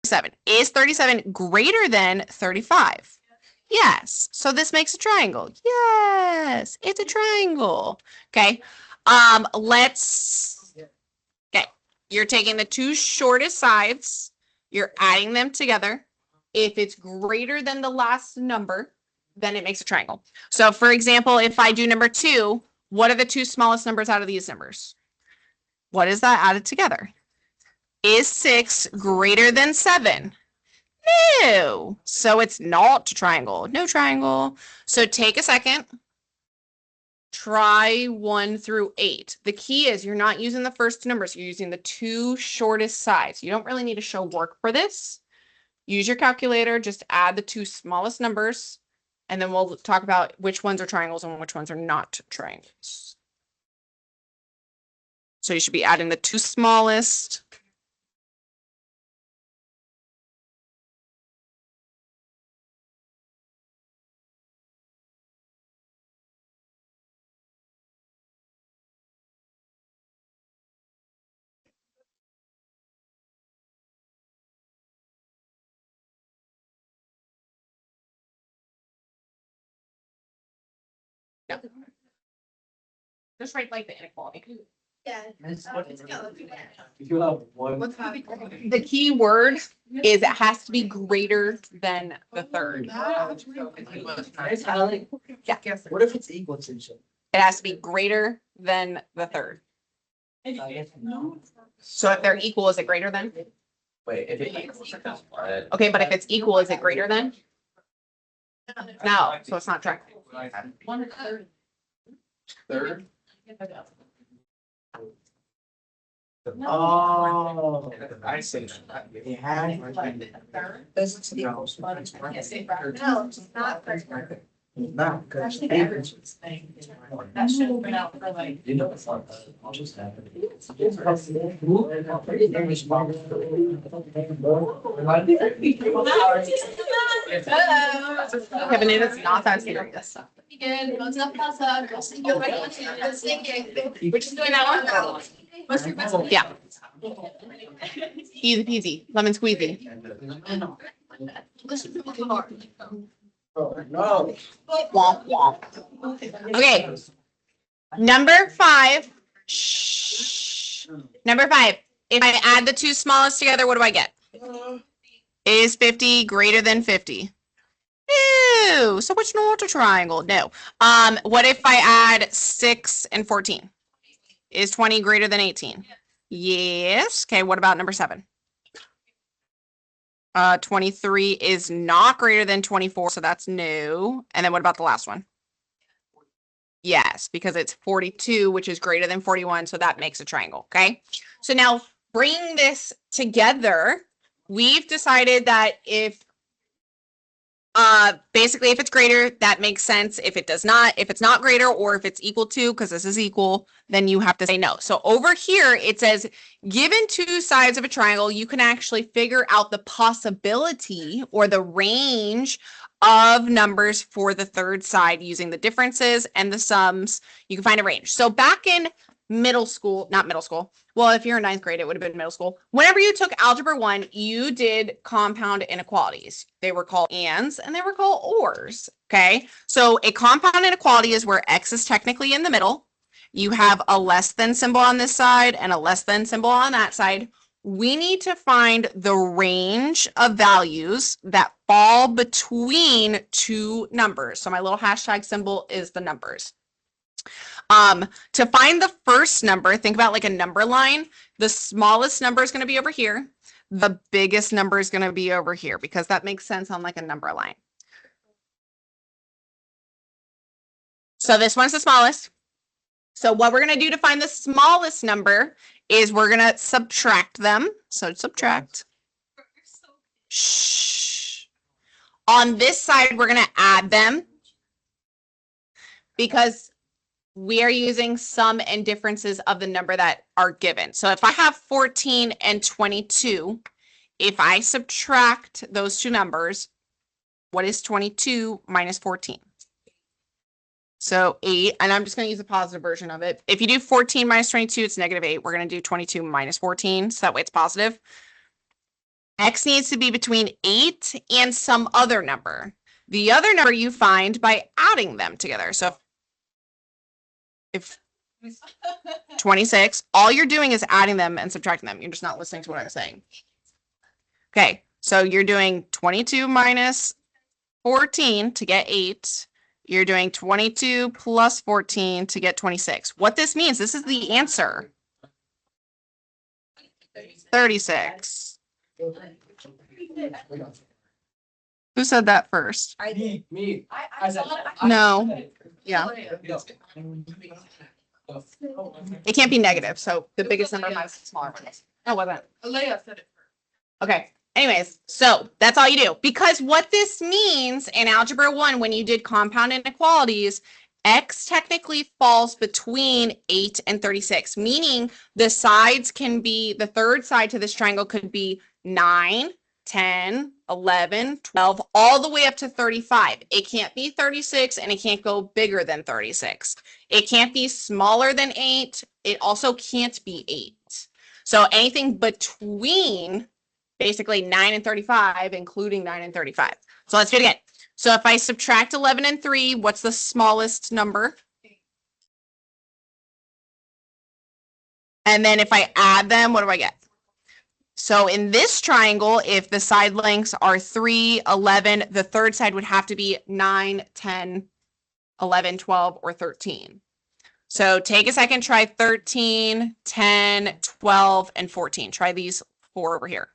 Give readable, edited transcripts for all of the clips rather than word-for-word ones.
37. Is 37 greater than 35? Yes. So this makes a triangle. Yes, it's a triangle. Okay. Okay. You're taking the two shortest sides, you're adding them together. If it's greater than the last number, then it makes a triangle. So for example, if I do number 2, what are the two smallest numbers out of these numbers? What is that added together? Is 6 greater than 7? No. So it's not a triangle. No triangle. So take a second. Try 1 through 8. The key is you're not using the first numbers. You're using the two shortest sides. You don't really need to show work for this. Use your calculator. Just add the two smallest numbers. And then we'll talk about which ones are triangles and which ones are not triangles. So you should be adding the two smallest. Yeah. Just write like the inequality. Yeah. You have one. The key word is it has to be greater than the third. Yeah. What if it's equal to each other? It has to be greater than the third. So if they're equal, is it greater than? Wait, if it equals. Okay, but if it's equal, is it greater than? No, so it's not triangle. Third? Oh, I see. Yeah. This is equals. No, it's not. No, because. That should have been out for like. You know, it's not. I'll just have it. Kevin, it is not that serious. Good, it's not that. We're just doing that one? Yeah. Easy peasy, lemon squeezy. No. Womp womp. Okay. Number 5. Shh. Number 5. If I add the two smallest together, what do I get? Is 50 greater than 50? No. So which not a triangle? No. What if I add 6 and 14? Is 20 greater than 18? Yes. Okay, what about number 7? 23 is not greater than 24, so that's no. And then what about the last one? Yes, because it's 42, which is greater than 41, so that makes a triangle, okay? So now bring this together. We've decided that if basically if it's greater, that makes sense. If it does not, if it's not greater, or if it's equal to, because this is equal, then you have to say no. So over here, it says, given two sides of a triangle, you can actually figure out the possibility or the range of numbers for the third side using the differences and the sums. You can find a range. So back in middle school, not middle school. Well, if you're in 9th grade, it would have been middle school. Whenever you took algebra 1, you did compound inequalities. They were called ands and they were called ors. Okay. So a compound inequality is where X is technically in the middle. You have a less than symbol on this side and a less than symbol on that side. We need to find the range of values that fall between two numbers. So my little hashtag symbol is the numbers. To find the first number, think about like a number line. The smallest number is going to be over here. The biggest number is going to be over here because that makes sense on like a number line. So this one's the smallest. So what we're going to do to find the smallest number is we're going to subtract them. So subtract. Shh. On this side, we're going to add them because we are using sum and differences of the number that are given. So if I have 14 and 22, if I subtract those two numbers, what is 22 minus 14? So 8, and I'm just going to use the positive version of it. If you do 14 minus 22, it's -8. We're going to do 22 minus 14, so that way it's positive. X needs to be between 8 and some other number. The other number you find by adding them together. So if 26, all you're doing is adding them and subtracting them. You're just not listening to what I'm saying. Okay, so you're doing 22 minus 14 to get 8. You're doing 22 plus 14 to get 26. What this means, this is the answer. 36. Who said that first? Me. No. Yeah. It can't be negative, so the biggest number minus the smaller one. No, it wasn't. Alea said it first. Okay. Anyways, so that's all you do. Because what this means in Algebra 1, when you did compound inequalities, X technically falls between 8 and 36, meaning the sides can be, the third side to this triangle could be 9, 10, 11, 12, all the way up to 35. It can't be 36 and it can't go bigger than 36. It can't be smaller than 8. It also can't be 8. So anything between basically 9 and 35, including 9 and 35. So let's do it again. So if I subtract 11 and 3, what's the smallest number? And then if I add them, what do I get? So in this triangle, if the side lengths are 3, 11, the third side would have to be 9, 10, 11, 12, or 13. So take a second, try 13, 10, 12, and 14. Try these 4 over here.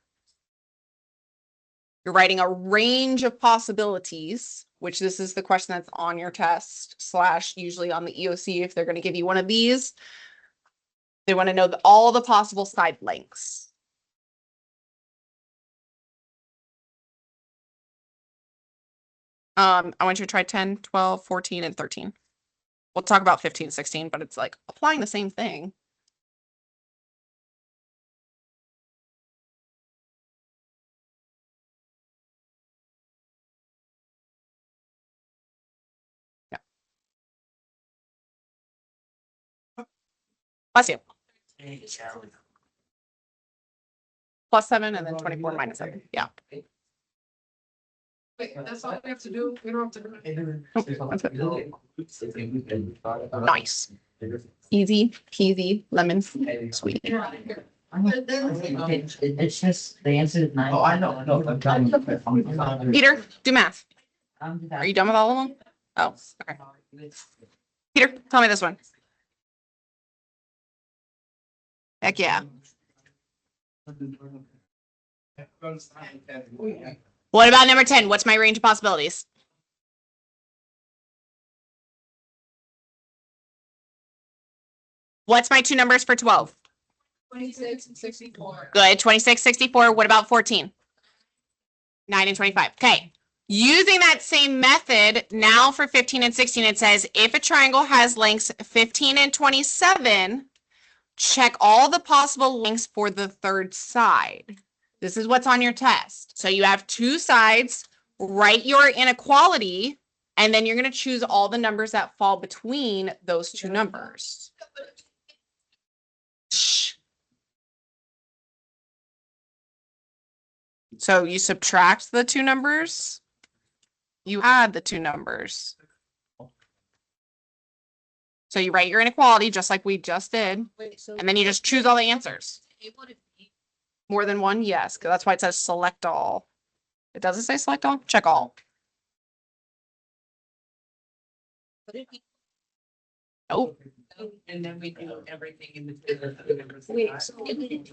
You're writing a range of possibilities, which this is the question that's on your test / usually on the EOC. If they're going to give you one of these, they want to know all the possible side lengths. I want you to try 10, 12, 14, and 13. We'll talk about 15, 16, but it's like applying the same thing. Bless you. Plus 7 and then 24 minus 7. Yeah. Wait, that's all we have to do. We don't have to. Nice. Easy peasy lemon squeezy. It's just the answer is 9. Oh, I know, I'm done. Peter, do math. Are you done with all of them? Oh, okay. Peter, tell me this one. Heck yeah. What about number 10? What's my range of possibilities? What's my two numbers for 12? 26 and 64. Good. 26, 64. What about 14? 9 and 25. Okay. Using that same method, now for 15 and 16, it says if a triangle has lengths 15 and 27, check all the possible lengths for the third side. This is what's on your test. So you have two sides, write your inequality, and then you're going to choose all the numbers that fall between those two numbers. Shh. So you subtract the two numbers, you add the two numbers. So you write your inequality just like we just did, and then you just choose all the answers. More than one? Yes, because that's why it says select all. It doesn't say select all? Check all. Oh, And then we do everything in the.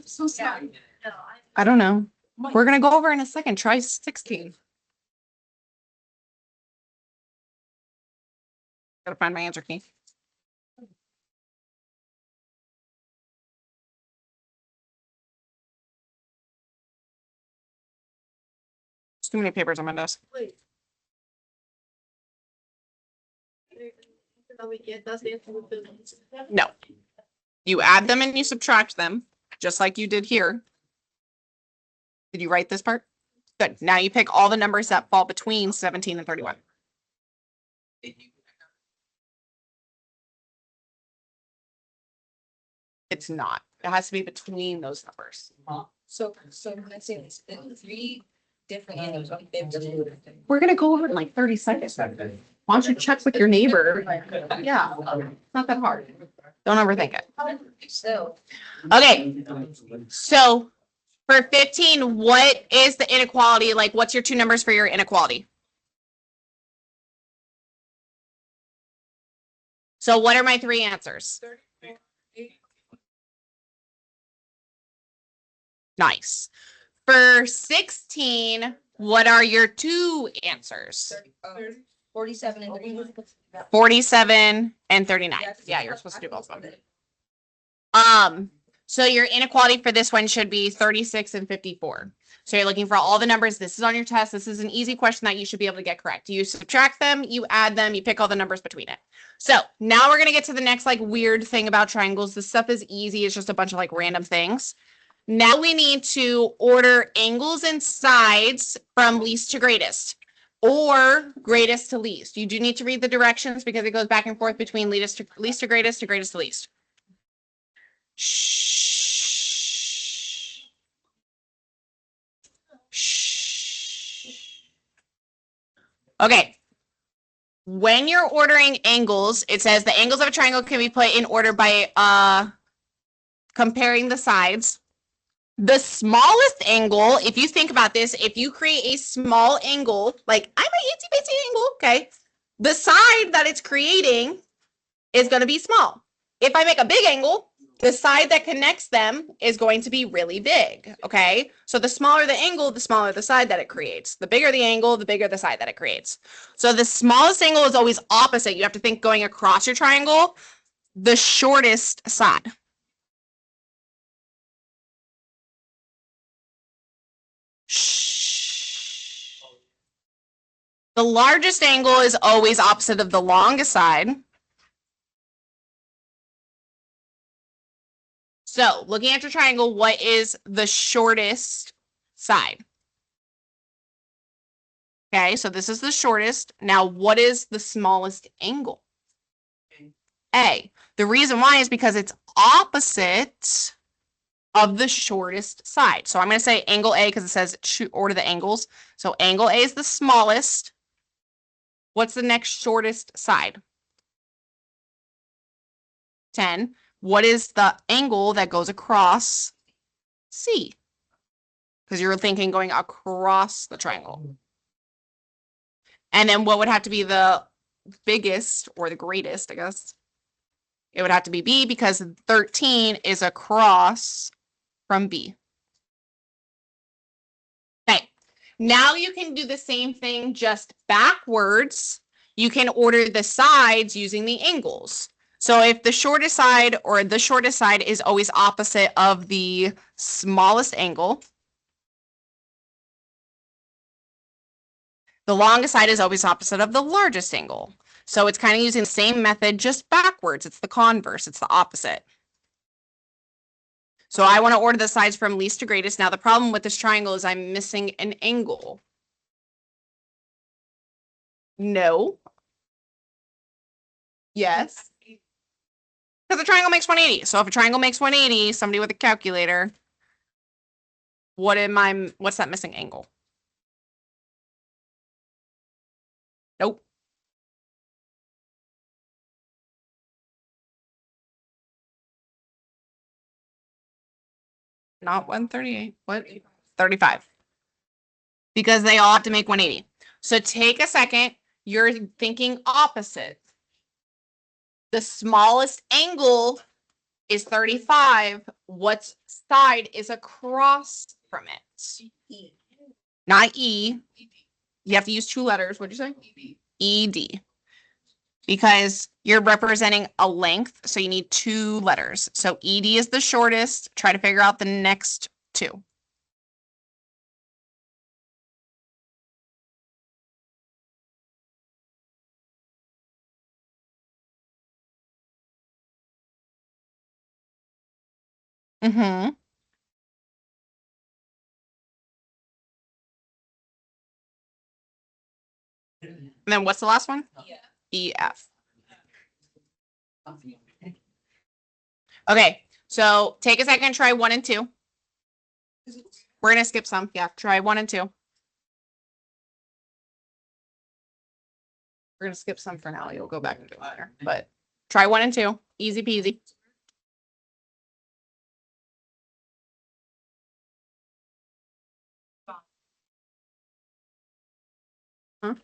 So sorry. I don't know. We're going to go over in a second. Try 16. Gotta find my answer key. There's too many papers on my desk. No. You add them and you subtract them, just like you did here. Did you write this part? Good. Now you pick all the numbers that fall between 17 and 31. It's not. It has to be between those numbers. So let's say this, the three different angles. We're gonna go over it in like 30 seconds. Why don't you check with your neighbor? Yeah, it's not that hard. Don't overthink it. So. Okay, so for 15, what is the inequality? Like, what's your two numbers for your inequality? So what are my three answers? Nice. For 16, what are your two answers? 47 and 39. 47 and 39. Yeah, you're supposed to do both of them. So your inequality for this one should be 36 and 54. So you're looking for all the numbers. This is on your test. This is an easy question that you should be able to get correct. You subtract them, you add them, you pick all the numbers between it. So now we're going to get to the next like weird thing about triangles. This stuff is easy. It's just a bunch of like random things. Now we need to order angles and sides from least to greatest or greatest to least. You do need to read the directions because it goes back and forth between least to greatest to greatest to least. Shh. Shh. Okay. When you're ordering angles, it says the angles of a triangle can be put in order by comparing the sides. The smallest angle, if you think about this, if you create a small angle, like I'm a itsy bitsy angle, okay, the side that it's creating is going to be small. If I make a big angle, the side that connects them is going to be really big, okay? So the smaller the angle, the smaller the side that it creates. The bigger the angle, the bigger the side that it creates. So the smallest angle is always opposite. You have to think going across your triangle, the shortest side. Shh. The largest angle is always opposite of the longest side. So looking at your triangle, what is the shortest side? Okay, so this is the shortest. Now, what is the smallest angle? A. The reason why is because it's opposite of the shortest side. So I'm going to say angle A because it says order the angles. So angle A is the smallest. What's the next shortest side? 10. What is the angle that goes across C? Because you're thinking going across the triangle. And then what would have to be the biggest or the greatest, I guess? It would have to be B because 13 is across from B. Okay, now you can do the same thing just backwards. You can order the sides using the angles. So if the shortest side or the shortest side is always opposite of the smallest angle, the longest side is always opposite of the largest angle. So it's kind of using the same method, just backwards. It's the converse, it's the opposite. So I want to order the sides from least to greatest. Now the problem with this triangle is I'm missing an angle. No. Yes. Because a triangle makes 180. So if a triangle makes 180, somebody with a calculator, what's that missing angle? Nope. Not 138. What? 35. Because they all have to make 180. So take a second. You're thinking opposite. The smallest angle is 35. What side is across from it? E. Not E. You have to use two letters. What'd you say? ED. Because you're representing a length, so you need two letters. So ED is the shortest. Try to figure out the next two. Mm-hmm. And then what's the last one? EF. Okay, so take a second, try 1 and 2. We're gonna skip some. Yeah, try 1 and 2. We're gonna skip some for now. You'll go back and do it later. But try 1 and 2. Easy peasy. Huh?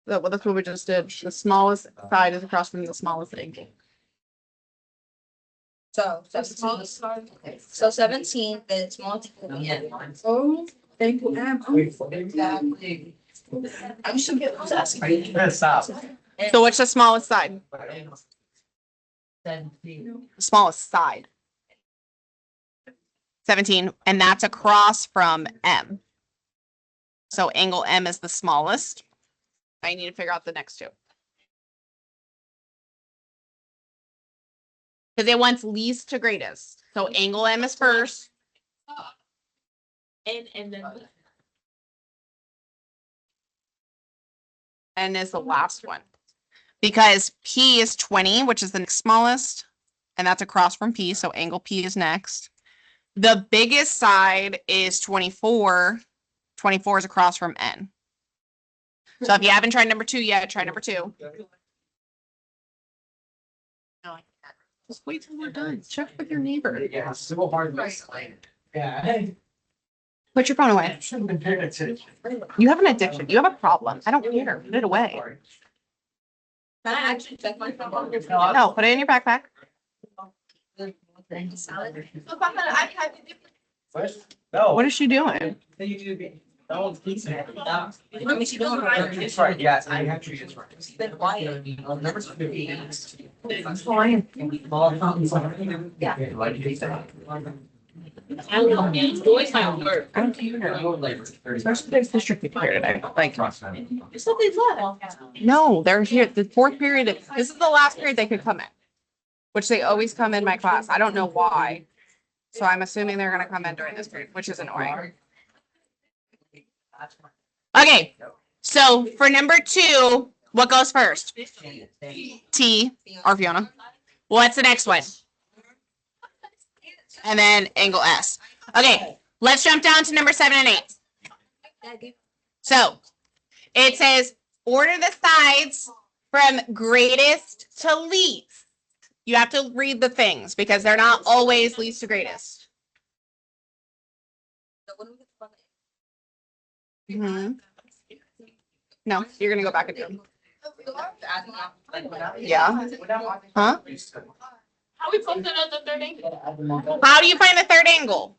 Well, that's what we just did. The smallest side is across from the smallest angle. So 17, then small equal to n. Oh, thank you, Em. Oh, Exactly. I'm just gonna get asking. Stop. So what's the smallest side? 17. The smallest side. 17, and that's across from M. So angle M is the smallest. I need to figure out the next two. Because it wants least to greatest. So angle M is first. And then. N is the last one. Because P is 20, which is the next smallest. And that's across from P. So angle P is next. The biggest side is 24. 24 is across from N. So if you haven't tried number 2 yet, try number 2. Just wait till we're done. Check with your neighbor. Yeah, it's so hard. Yeah. Put your phone away. Shouldn't have been paying attention. You have an addiction. You have a problem. I don't care. Put it away. Can I actually check my phone? No, put it in your backpack. Salad. No. What is she doing? That one's decent. Let me see. Don't It's right, yes, I actually is right. It's been quiet. Number 50. Yeah. I don't care. Especially there's district here today. Like, Something's left. no, they're here. The 4th period. This is the last period they could come in, which they always come in my class. I don't know why. So I'm assuming they're going to come in during this period, which is annoying. Okay. So for number 2, what goes first? T or Fiona. What's the next one? And then angle S. Okay, let's jump down to number 7 and 8. So it says order the sides from greatest to least. You have to read the things because they're not always least to greatest. Mhm. No, you're gonna go back and do them. Yeah. Huh? How we posted on the 3rd angle? How do you find the third angle?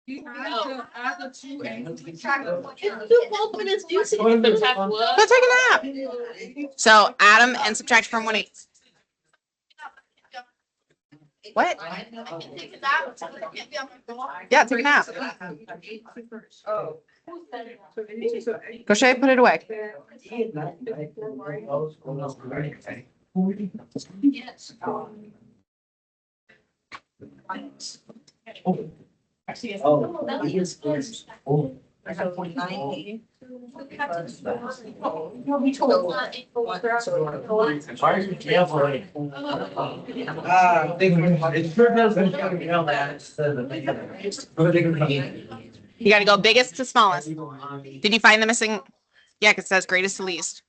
You have to add the 2 angles. Go take a nap. So add them and subtract from 1/8. What? Yeah, take a nap. Go Shay, put it away. You gotta go biggest to smallest. Did you find the missing? Yeah, 'cause it says greatest to least.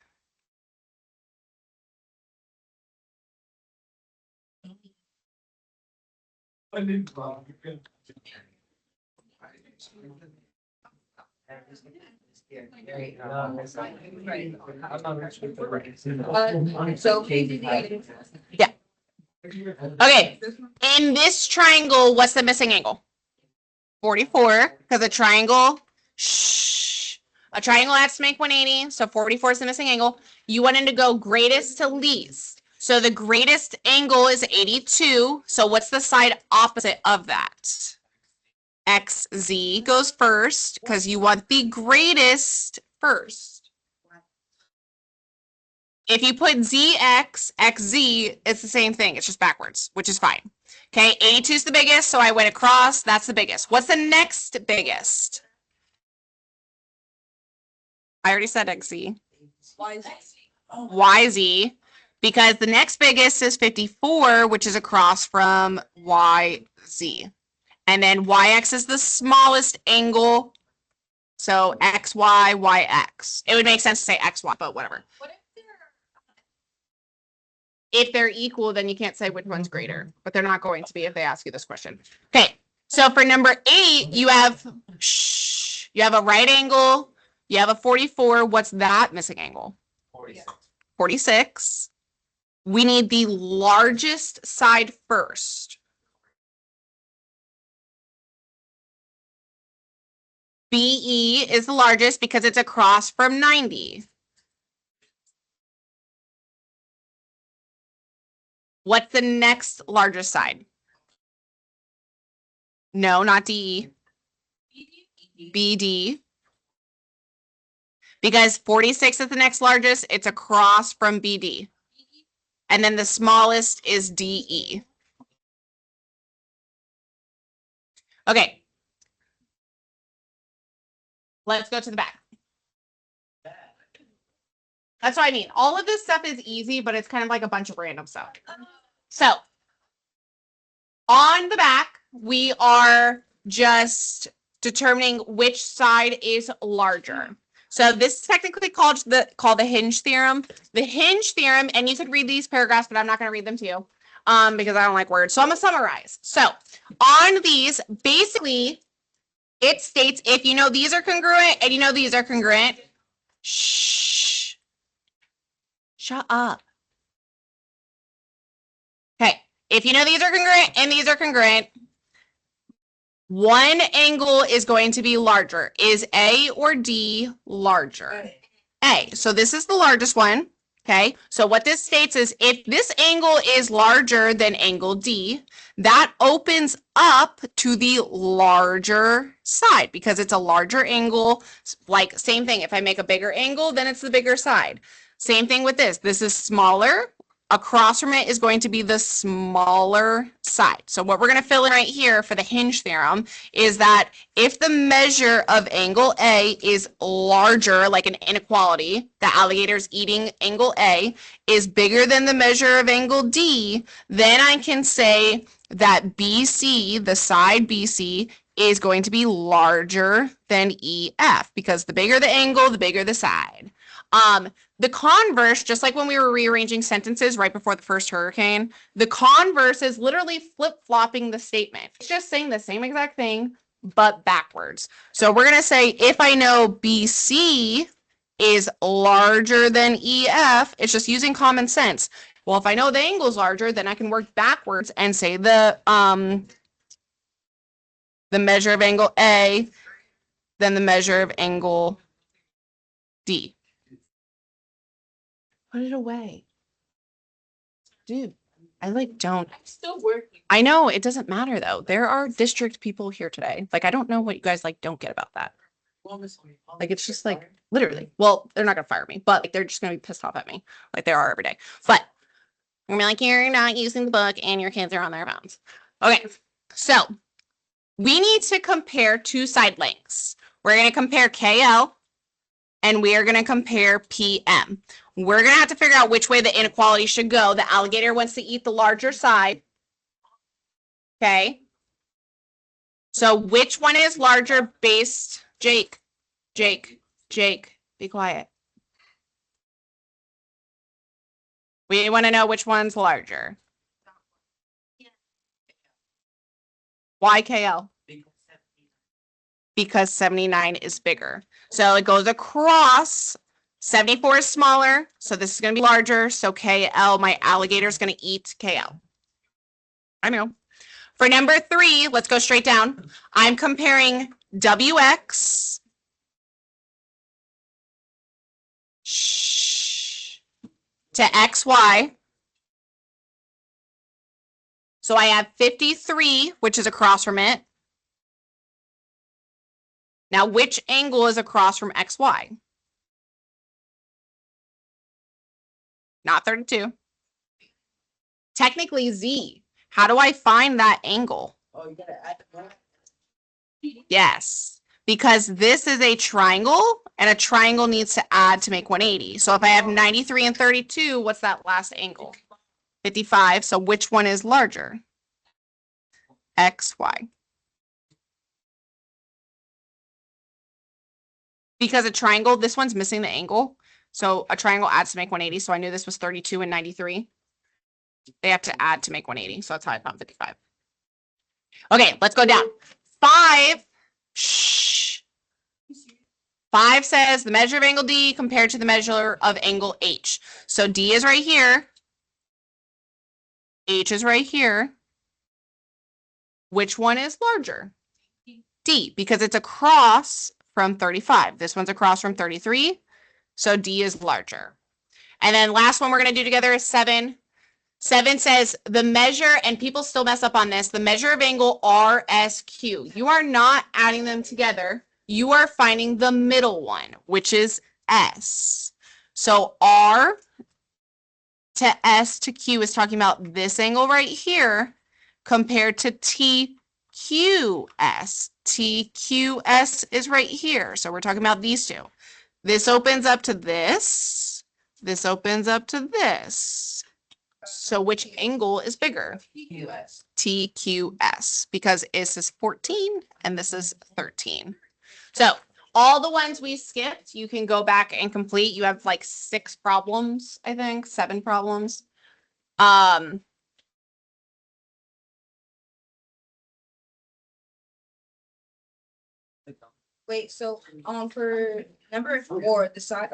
So. Yeah. Okay. In this triangle, what's the missing angle? 44, because a triangle has to make 180, so 44 is the missing angle. You wanted to go greatest to least. So the greatest angle is 82. So what's the side opposite of that? XZ goes first because you want the greatest first. If you put ZX, XZ, it's the same thing. It's just backwards, which is fine. Okay, 82 is the biggest, so I went across. That's the biggest. What's the next biggest? I already said XZ. YZ, because the next biggest is 54, which is across from YZ. And then YX is the smallest angle. So XY, YX. It would make sense to say XY, but whatever. If they're equal, then you can't say which one's greater, but they're not going to be if they ask you this question. Okay, so for number 8, you have a right angle, you have a 44. What's that missing angle? 46. 46. We need the largest side first. BE is the largest because it's across from 90. What's the next largest side? No, not DE. BD. Because 46 is the next largest, it's across from BD. And then the smallest is DE. Okay. Let's go to the back. That's what I mean. All of this stuff is easy, but it's kind of like a bunch of random stuff. So on the back, we are just determining which side is larger. So this is technically called the hinge theorem. The hinge theorem, and you could read these paragraphs, but I'm not going to read them to you because I don't like words. So I'm going to summarize. So on these, basically, it states if you know these are congruent and you know these are congruent, shh, shut up. Okay, if you know these are congruent and these are congruent, one angle is going to be larger. Is A or D larger? A. So this is the largest one. Okay. So what this states is if this angle is larger than angle D, that opens up to the larger side because it's a larger angle. Like same thing. If I make a bigger angle, then it's the bigger side. Same thing with this. This is smaller. Across from it is going to be the smaller side. So what we're going to fill in right here for the hinge theorem is that if the measure of angle A is larger, like an inequality, the alligator's eating angle A, is bigger than the measure of angle D, then I can say that BC, the side BC, is going to be larger than EF because the bigger the angle, the bigger the side. The converse, just like when we were rearranging sentences right before the first hurricane, the converse is literally flip-flopping the statement. It's just saying the same exact thing, but backwards. So we're going to say if I know BC is larger than EF, it's just using common sense. Well, if I know the angle is larger, then I can work backwards and say the measure of angle A, then the measure of angle D. Put it away. Dude, I don't. I'm still working. I know it doesn't matter though. There are district people here today. Like, I don't know what you guys don't get about that. Like, it's just like literally. Well, they're not gonna fire me, but like they're just gonna be pissed off at me, like they are every day. But I'm gonna be like, you're not using the book and your kids are on their phones. Okay, so we need to compare two side lengths. We're gonna compare KL and we are gonna compare PM. We're going to have to figure out which way the inequality should go. The alligator wants to eat the larger side. Okay. So which one is larger based? Jake, be quiet. We want to know which one's larger. Why KL? Because 79 is bigger. So it goes across. 74 is smaller, so this is going to be larger. So KL, my alligator is going to eat KL. I know. For number 3, let's go straight down. I'm comparing WX to XY. So I have 53, which is across from it. Now, which angle is across from XY? Not 32. Technically Z. How do I find that angle? Oh, you gotta add that. Yes, because this is a triangle and a triangle needs to add to make 180. So if I have 93 and 32, what's that last angle? 55. So which one is larger? XY. because a triangle, this one's missing the angle. So a triangle adds to make 180. So I knew this was 32 and 93. They have to add to make 180. So that's how I found 55. Okay, let's go down. 5. Shh. 5 says the measure of angle D compared to the measure of angle H. So D is right here. H is right here. Which one is larger? D, because it's across from 35. This one's across from 33. So D is larger. And then last one we're going to do together is 7. 7 says the measure, and people still mess up on this, the measure of angle RSQ. You are not adding them together. You are finding the middle one, which is S. So R to S to Q is talking about this angle right here compared to TQS. TQS is right here. So we're talking about these two. This opens up to this. This opens up to this. So which angle is bigger? TQS. TQS, because this is 14 and this is 13. So all the ones we skipped, you can go back and complete. You have like 6 problems, I think, 7 problems. Wait, so, for number 4, the side,